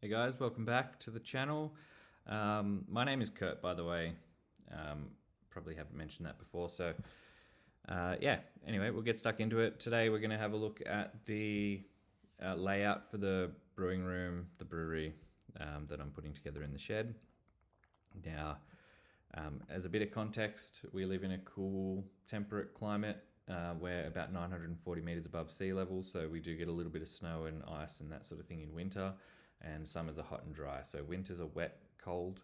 Hey guys, welcome back to the channel. My name is Kurt, by the way. Probably haven't mentioned that before, so yeah, anyway, we'll get stuck into it. Today we're going to have a look at the layout for the brewing room, the brewery that I'm putting together in the shed. Now, as a bit of context, we live in a cool, temperate climate. We're about 940 meters above sea level, so we do get a little bit of snow and ice and that sort of thing in winter, and summers are hot and dry. So winters are wet, cold,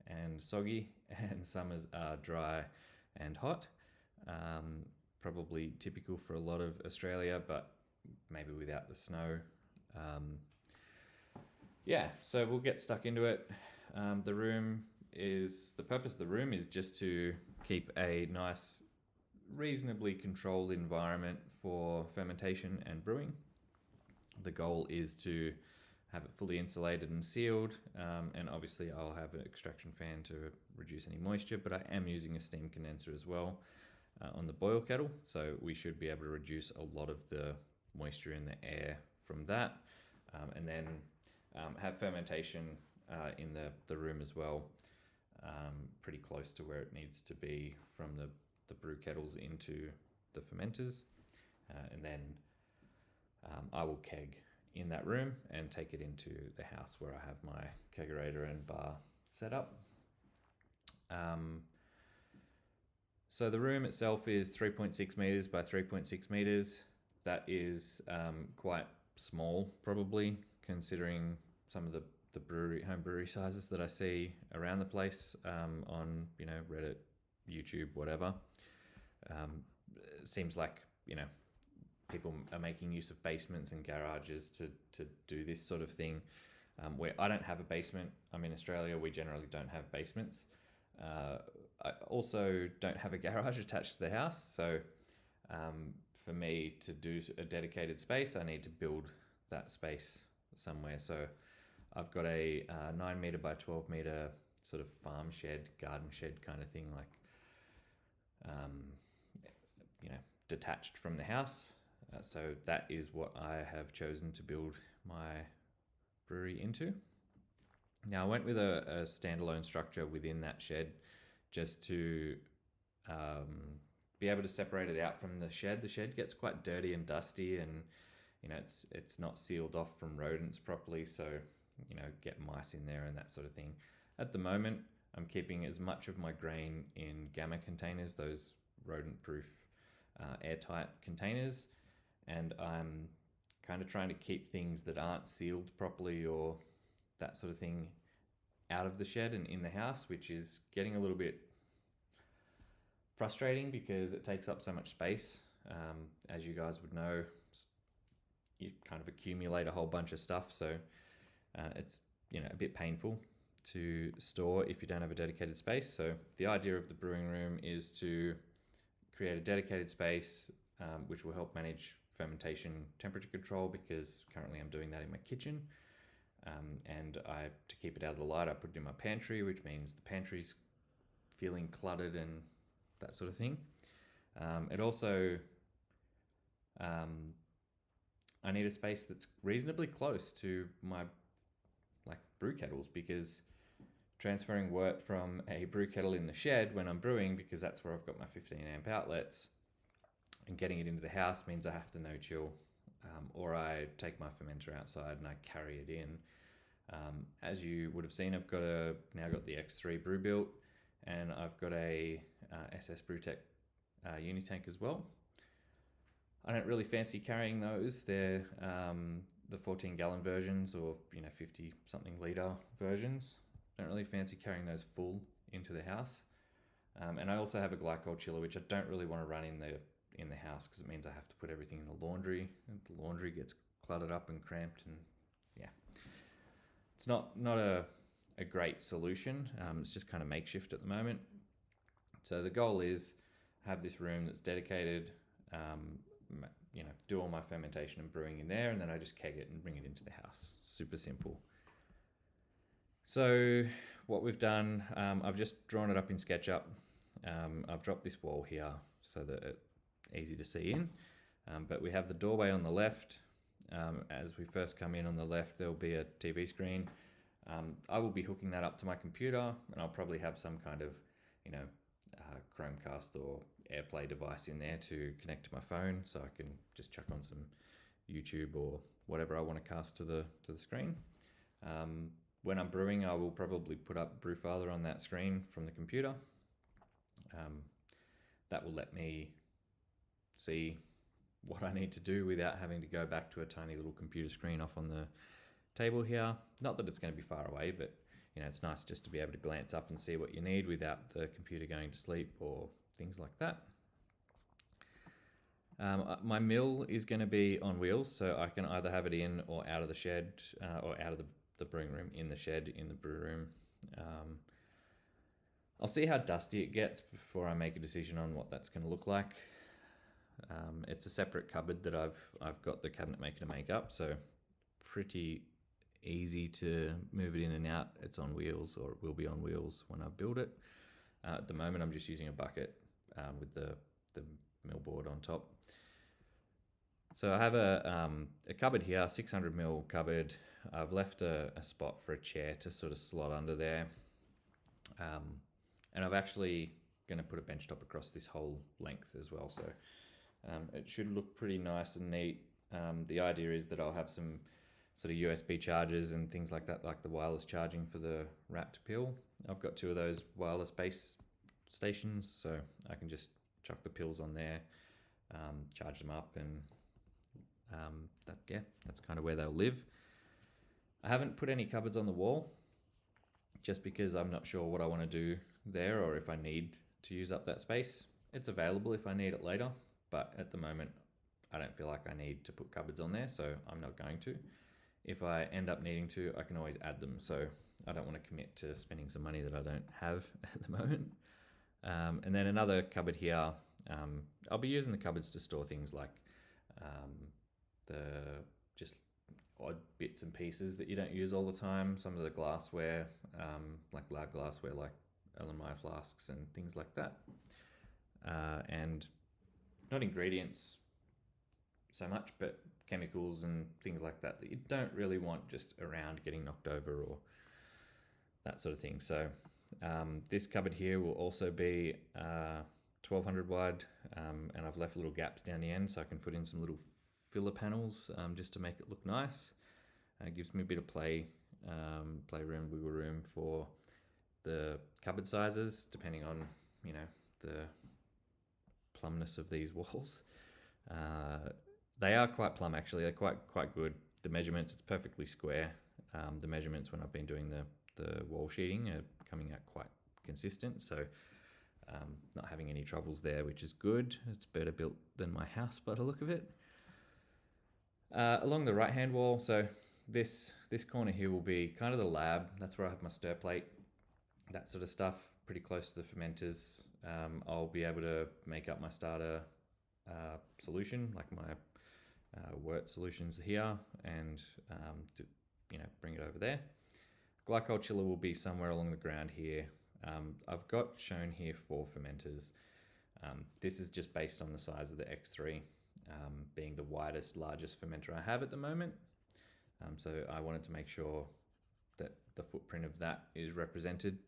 and soggy, and summers are dry and hot. Probably typical for a lot of Australia, but maybe without the snow. Yeah, so we'll get stuck into it. The purpose of the room is just to keep a nice, reasonably controlled environment for fermentation and brewing. The goal is to have it fully insulated and sealed, and obviously I'll have an extraction fan to reduce any moisture, but I am using a steam condenser as well on the boil kettle, so we should be able to reduce a lot of the moisture in the air from that, and then have fermentation in the room as well, pretty close to where it needs to be from the brew kettles into the fermenters, and then I will keg in that room and take it into the house where I have my kegerator and bar set up. So the room itself is 3.6 meters by 3.6 meters. That is quite small, probably, considering some of the home brewery sizes that I see around the place on Reddit, YouTube, whatever. It seems like people are making use of basements and garages to do this sort of thing. Where I don't have a basement. I'm in Australia. We generally don't have basements. I also don't have a garage attached to the house. So for me to do a dedicated space, I need to build that space somewhere. So I've got a 9 meter by 12 meter sort of farm shed, garden shed kind of thing, like detached from the house. So that is what I have chosen to build my brewery into. Now I went with a standalone structure within that shed just to be able to separate it out from the shed. The shed gets quite dirty and dusty, and it's not sealed off from rodents properly, so get mice in there and that sort of thing. At the moment, I'm keeping as much of my grain in gamma containers, those rodent-proof airtight containers, and I'm kind of trying to keep things that aren't sealed properly or that sort of thing out of the shed and in the house, which is getting a little bit frustrating because it takes up so much space. As you guys would know, you kind of accumulate a whole bunch of stuff, so it's a bit painful to store if you don't have a dedicated space. So the idea of the brewing room is to create a dedicated space, which will help manage fermentation temperature control, because currently I'm doing that in my kitchen, and to keep it out of the light, I put it in my pantry, which means the pantry's feeling cluttered and that sort of thing. It also I need a space that's reasonably close to my brew kettles, because transferring wort from a brew kettle in the shed when I'm brewing, because that's where I've got my 15 amp outlets, and getting it into the house means I have to no chill, or I take my fermenter outside and I carry it in. As you would have seen, I've now got the X3 brew built, and I've got a SS Brewtech Unitank as well. I don't really fancy carrying those. They're the 14 gallon versions, or 50 something litre versions. Don't really fancy carrying those full into the house. And I also have a glycol chiller, which I don't really want to run in the house, because it means I have to put everything in the laundry, and the laundry gets cluttered up and cramped, and yeah, it's not a great solution. It's just kind of makeshift at the moment. So the goal is have this room that's dedicated, do all my fermentation and brewing in there, and then I just keg it and bring it into the house. Super simple. So what we've done, I've just drawn it up in SketchUp. I've dropped this wall here so that it's easy to see in, but we have the doorway on the left. As we first come in on the left, there'll be a TV screen. I will be hooking that up to my computer, and I'll probably have some kind of, Chromecast or AirPlay device in there to connect to my phone, so I can just chuck on some YouTube or whatever I want to cast to the screen. When I'm brewing, I will probably put up Brewfather on that screen from the computer. That will let me see what I need to do without having to go back to a tiny little computer screen off on the table here. Not that it's going to be far away, but it's nice just to be able to glance up and see what you need without the computer going to sleep or things like that. My mill is going to be on wheels, so I can either have it in or out of the shed, or out of the brewing room, in the shed, in the brew room. I'll see how dusty it gets before I make a decision on what that's going to look like. It's a separate cupboard that I've got the cabinet maker to make up, so pretty easy to move it in and out. It's on wheels, or it will be on wheels when I build it. At the moment, I'm just using a bucket with the mill board on top. So I have a cupboard here, 600ml cupboard. I've left a spot for a chair to sort of slot under there. And I've actually going to put a bench top across this whole length as well. So it should look pretty nice and neat. The idea is that I'll have some sort of USB chargers and things like that, like the wireless charging for the wrapped pill. I've got 2 of those wireless base stations, so I can just chuck the pills on there, charge them up, and that's kind of where they'll live. I haven't put any cupboards on the wall, just because I'm not sure what I want to do there, or if I need to use up that space. It's available if I need it later, but at the moment I don't feel like I need to put cupboards on there, so I'm not going to. If I end up needing to, I can always add them, so I don't want to commit to spending some money that I don't have at the moment. And then another cupboard here. I'll be using the cupboards to store things like the just odd bits and pieces that you don't use all the time. Some of the glassware, like loud glassware, like Erlenmeyer flasks and things like that. And not ingredients so much, but chemicals and things like that you don't really want just around getting knocked over or that sort of thing. So this cupboard here will also be 1200 wide, and I've left little gaps down the end so I can put in some little filler panels just to make it look nice. It gives me a bit of playroom, wiggle room for the cupboard sizes, depending on the plumbness of these walls. They are quite plumb, actually. They're quite good. The measurements, it's perfectly square. The measurements when I've been doing the wall sheeting are coming out quite consistent, so not having any troubles there, which is good. It's better built than my house by the look of it. Along the right hand wall, so this corner here will be kind of the lab. That's where I have my stir plate, that sort of stuff, pretty close to the fermenters. I'll be able to make up my starter solution, like my wort solutions here, and bring it over there. Glycol chiller will be somewhere along the ground here. I've got shown here 4 fermenters. This is just based on the size of the X3, being the largest fermenter I have at the moment. So I wanted to make sure that the footprint of that is represented,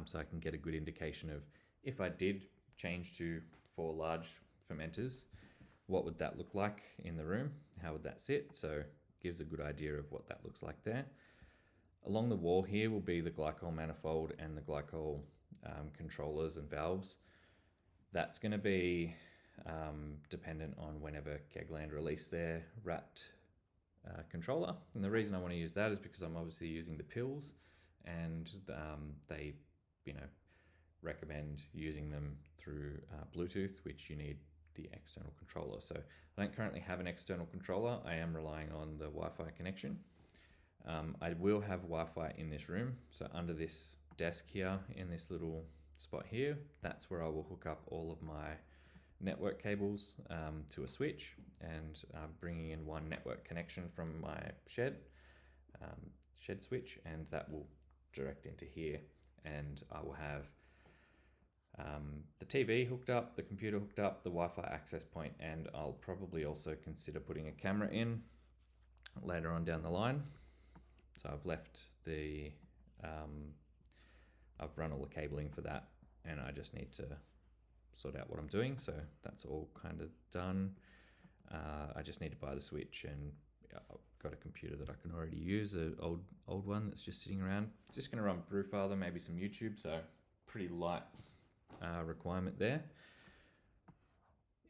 so I can get a good indication of, if I did change to 4 large fermenters, what would that look like in the room? How would that sit? So it gives a good idea of what that looks like there. Along the wall here will be the glycol manifold and the glycol controllers and valves. That's going to be dependent on whenever Kegland release their wrapped controller. And the reason I want to use that is because I'm obviously using the pills, and they recommend using them through Bluetooth, which you need the external controller. So I don't currently have an external controller. I am relying on the Wi-Fi connection. I will have Wi-Fi in this room. So under this desk here, in this little spot here, that's where I will hook up all of my network cables to a switch, and bringing in one network connection from my shed switch, and that will direct into here, and I will have the TV hooked up, the computer hooked up, the Wi-Fi access point, and I'll probably also consider putting a camera in later on down the line. So I've left I've run all the cabling for that, and I just need to sort out what I'm doing. So that's all kind of done. I just need to buy the switch, and I've got a computer that I can already use, an old one that's just sitting around. It's just going to run Brewfather, maybe some YouTube, so pretty light requirement there.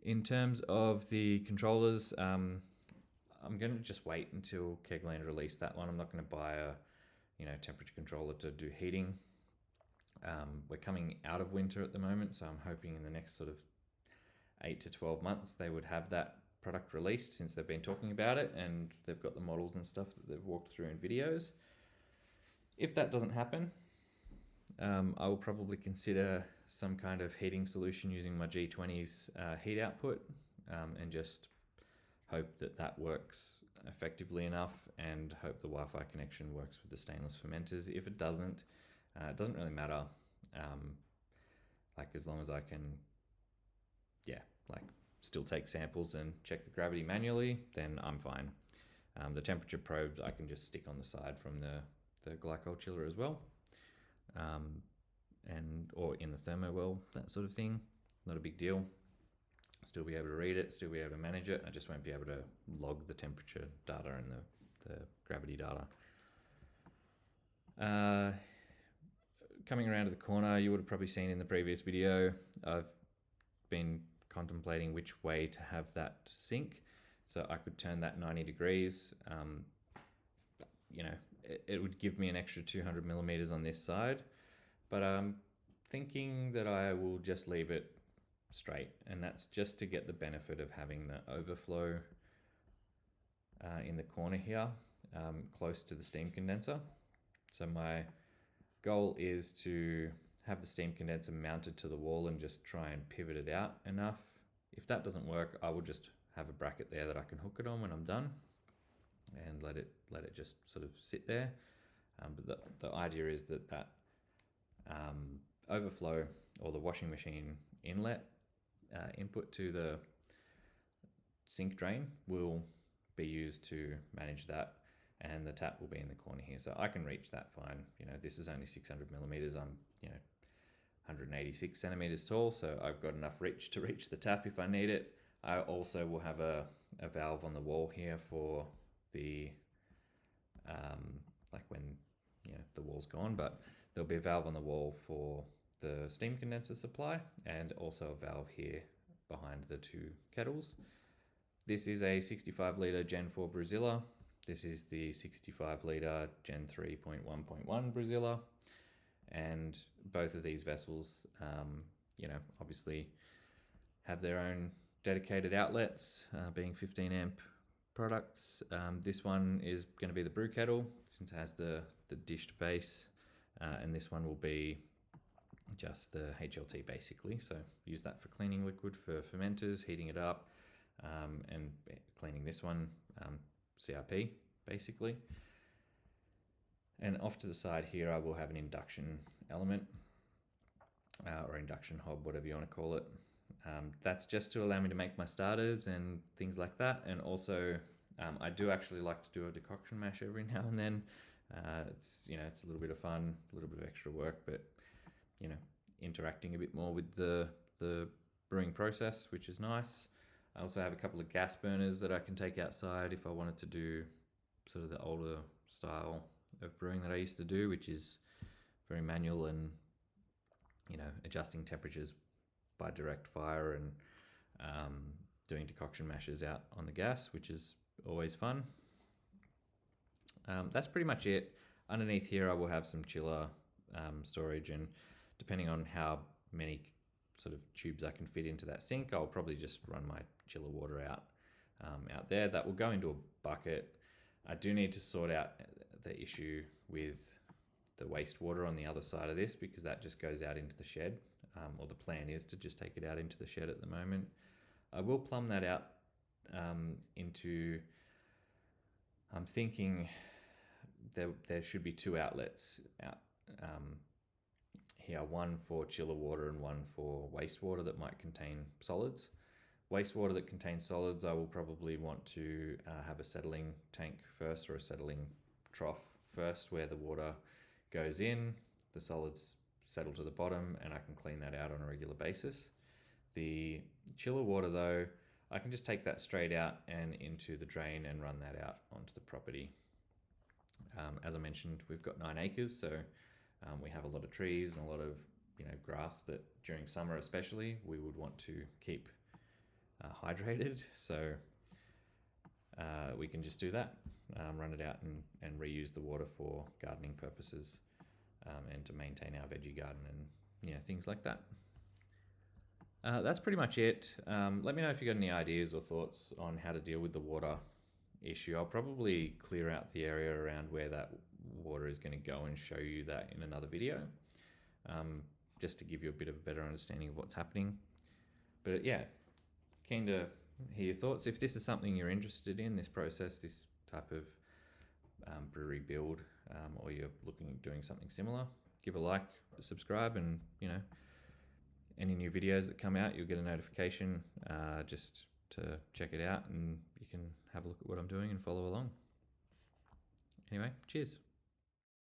In terms of the controllers, I'm going to just wait until Kegland release that one. I'm not going to buy a temperature controller to do heating. We're coming out of winter at the moment, so I'm hoping in the next sort of 8 to 12 months they would have that product released, since they've been talking about it and they've got the models and stuff that they've walked through in videos. If that doesn't happen, I will probably consider some kind of heating solution using my G20's heat output, and just hope that works effectively enough, and hope the Wi-Fi connection works with the stainless fermenters. If it doesn't really matter. As long as I can, still take samples and check the gravity manually, then I'm fine. The temperature probes I can just stick on the side from the glycol chiller as well, or in the thermo well, that sort of thing. Not a big deal. Still be able to read it, still be able to manage it. I just won't be able to log the temperature data and the gravity data. Coming around to the corner, you would have probably seen in the previous video, I've been contemplating which way to have that sink. So I could turn that 90 degrees. It would give me an extra 200 millimeters on this side, but I'm thinking that I will just leave it straight, and that's just to get the benefit of having the overflow in the corner here, close to the steam condenser. So my goal is to have the steam condenser mounted to the wall and just try and pivot it out enough. If that doesn't work, I will just have a bracket there that I can hook it on when I'm done, and let it just sort of sit there. But the idea is that overflow, or the washing machine inlet input to the sink drain, will be used to manage that, and the tap will be in the corner here, so I can reach that fine. This is only 600 millimeters. I'm 186 centimeters tall, so I've got enough reach to reach the tap if I need it. I also will have a valve on the wall here for the when the wall's gone, but there'll be a valve on the wall for the steam condenser supply, and also a valve here behind the two kettles. This is a 65 litre Gen 4 Brewzilla. This is the 65 litre Gen 3.1.1 Brewzilla, and both of these vessels, obviously have their own dedicated outlets, being 15 amp products. This one is going to be the brew kettle, since it has the dished base, and this one will be just the HLT basically. So use that for cleaning liquid for fermenters, heating it up, and cleaning this one, CRP basically. And off to the side here, I will have an induction element, or induction hob, whatever you want to call it. That's just to allow me to make my starters and things like that. And also, I do actually like to do a decoction mash every now and then. It's a little bit of fun, a little bit of extra work, but interacting a bit more with the brewing process, which is nice. I also have a couple of gas burners that I can take outside if I wanted to do sort of the older style of brewing that I used to do, which is very manual and adjusting temperatures by direct fire, and doing decoction mashes out on the gas, which is always fun. That's pretty much it. Underneath here I will have some chiller storage, and depending on how many sort of tubes I can fit into that sink, I'll probably just run my chiller water out there. That will go into a bucket. I do need to sort out the issue with the wastewater on the other side of this, because that just goes out into the shed, or the plan is to just take it out into the shed at the moment. I will plumb that out I'm thinking there should be two outlets out here, one for chiller water and one for wastewater that might contain solids. Wastewater that contains solids, I will probably want to have a settling tank first, or a settling trough first where the water goes in, the solids settle to the bottom, and I can clean that out on a regular basis. The chiller water though, I can just take that straight out and into the drain and run that out onto the property. As I mentioned, we've got 9 acres, so we have a lot of trees and a lot of grass that during summer especially we would want to keep hydrated. So we can just do that, run it out and reuse the water for gardening purposes, and to maintain our veggie garden and things like that. That's pretty much it. Let me know if you got any ideas or thoughts on how to deal with the water issue. I'll probably clear out the area around where that water is going to go and show you that in another video, just to give you a bit of a better understanding of what's happening. But yeah, keen to hear your thoughts. If this is something you're interested in, this process, this type of brewery build, or you're looking at doing something similar, give a like, subscribe, and any new videos that come out, you'll get a notification just to check it out, and you can have a look at what I'm doing and follow along. Anyway, cheers.